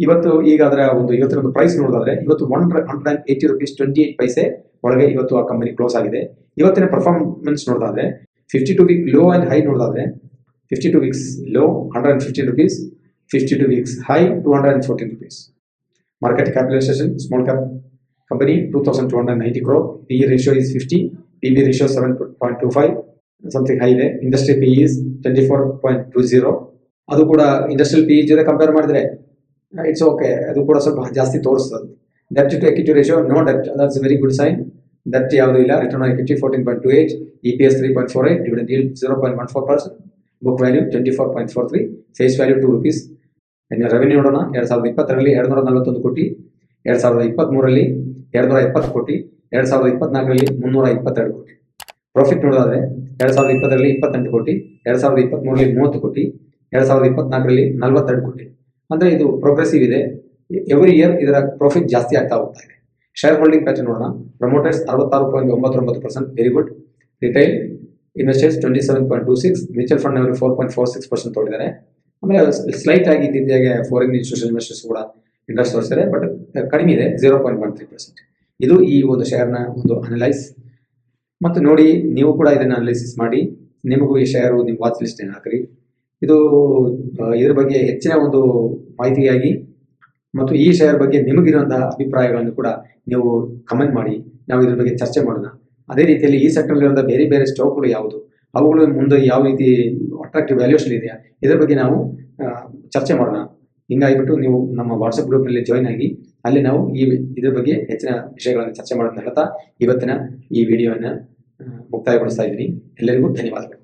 ಈಗ ಅದರ ಇವತ್ತಿನ ಒಂದು ಪ್ರೈಸ್ ನೋಡೋದಾದ್ರೆ ಇವತ್ತು 180 rupees 28 paise ಒಳಗೆ ಇವತ್ತು ಆ ಕಂಪನಿ ಕ್ಲೋಸ್ ಆಗಿದೆ. ಇವತ್ತಿನ ಪರ್ಫಾರ್ಮೆನ್ಸ್ ನೋಡೋದಾದ್ರೆ 52 week ಲೋ ಅಂಡ್ ಹೈ ನೋಡೋದಾದ್ರೆ 52 weeks low 115 rupees, 52 weeks high 214 rupees. Market capitalization small cap company 2290 crore. PE ratio is 50, PB ratio 7.25, something high ಇದೆ. Industry PE is 24.20. ಅದು ಕೂಡ ಇಂಡಸ್ಟ್ರಿಯಲ್ PE ಜೊತೆ compare ಮಾಡಿದ್ರೆ it's okay, ಅದು ಕೂಡ ಸ್ವಲ್ಪ ಜಾಸ್ತಿ ತೋರಿಸ್ತದೆ. Debt to equity ratio no debt, that's very good sign. Debt ಯಾವುದೂ ಇಲ್ಲ. Return on equity 14.28, EPS 3.48, dividend yield 0.14%, book value 24.43, face value 2 rupees. ಇನ್ನು ರೆವೆನ್ಯೂ ನೋಡೋಣ. 2020ರಲ್ಲಿ 241 ಕೋಟಿ, 2023ರಲ್ಲಿ 270 ಕೋಟಿ, 2024ರಲ್ಲಿ 322 ಕೋಟಿ. ಪ್ರಾಫಿಟ್ ನೋಡೋದಾದ್ರೆ 2020ರಲ್ಲಿ 28 ಕೋಟಿ, 2023ರಲ್ಲಿ 30 ಕೋಟಿ, 2024ರಲ್ಲಿ 42 ಕೋಟಿ. ಅಂದ್ರೆ ಇದು ಪ್ರೋಗ್ರೆಸಿವ್ ಇದೆ. ಎವ್ರಿ ಇಯರ್ ಇದರ ಪ್ರಾಫಿಟ್ ಜಾಸ್ತಿ ಆಗ್ತಾ ಹೋಗ್ತಾ ಇದೆ. ಶೇರ್ ಹೋಲ್ಡಿಂಗ್ ಪ್ಯಾಟರ್ನ್ ನೋಡೋಣ. Promoters 66.99%, very good. Retail investors 27.26, mutual fund ಅವರು 4.46% ತೊಗೊಂಡಿದ್ದಾರೆ. ಆಮೇಲೆ ಸ್ಲೈಟ್ ಆಗಿ ಇದ್ದಿದ್ದಾಗೆ ಫಾರಿನ್ ಇನ್ಸ್ಟಿಟ್ಯೂಷನ್ ಇನ್ವೆಸ್ಟರ್ಸ್ ಕೂಡ ಇಂಟ್ರೆಸ್ಟ್ ತೋರಿಸ್ತಾರೆ, ಬಟ್ ಕಡಿಮೆ ಇದೆ 0.13%. ಇದು ಈ ಒಂದು ಶೇರ್ನ ಒಂದು ಅನಲೈಸ್. ಮತ್ತು ನೋಡಿ, ನೀವು ಕೂಡ ಇದನ್ನು ಅನಲೈಸಿಸ್ ಮಾಡಿ, ನಿಮಗೂ ಈ ಶೇರು ನಿಮ್ಮ ವಾಚ್ ಲಿಸ್ಟ್ ಹಾಕಿರಿ. ಇದು ಇದ್ರ ಬಗ್ಗೆ ಹೆಚ್ಚಿನ ಒಂದು ಮಾಹಿತಿಯಾಗಿ ಮತ್ತು ಈ ಶೇರ್ ಬಗ್ಗೆ ನಿಮಗಿರುವಂತಹ ಅಭಿಪ್ರಾಯಗಳನ್ನು ಕೂಡ ನೀವು ಕಮೆಂಟ್ ಮಾಡಿ, ನಾವು ಇದ್ರ ಬಗ್ಗೆ ಚರ್ಚೆ ಮಾಡೋಣ. ಅದೇ ರೀತಿಯಲ್ಲಿ ಈ ಸೆಕ್ಟರ್ಲಿರುವಂಥ ಬೇರೆ ಬೇರೆ ಸ್ಟಾಕ್ಗಳು ಯಾವುದು, ಅವುಗಳು ಮುಂದೆ ಯಾವ ರೀತಿ ಅಟ್ರಾಕ್ಟಿವ್ ವ್ಯಾಲ್ಯೂಷನ್ ಇದೆಯಾ, ಇದರ ಬಗ್ಗೆ ನಾವು ಚರ್ಚೆ ಮಾಡೋಣ. ಹಿಂಗಾಗಿಬಿಟ್ಟು ನೀವು ನಮ್ಮ ವಾಟ್ಸಪ್ ಗ್ರೂಪ್ನಲ್ಲಿ ಜಾಯ್ನ್ ಆಗಿ, ಅಲ್ಲಿ ನಾವು ಇದ್ರ ಬಗ್ಗೆ ಹೆಚ್ಚಿನ ವಿಷಯಗಳನ್ನು ಚರ್ಚೆ ಮಾಡೋಣ ಹೇಳ್ತಾ ಇವತ್ತಿನ ಈ ವಿಡಿಯೋವನ್ನು ಮುಕ್ತಾಯಗೊಳಿಸ್ತಾ ಇದ್ದೀನಿ. ಎಲ್ಲರಿಗೂ ಧನ್ಯವಾದಗಳು.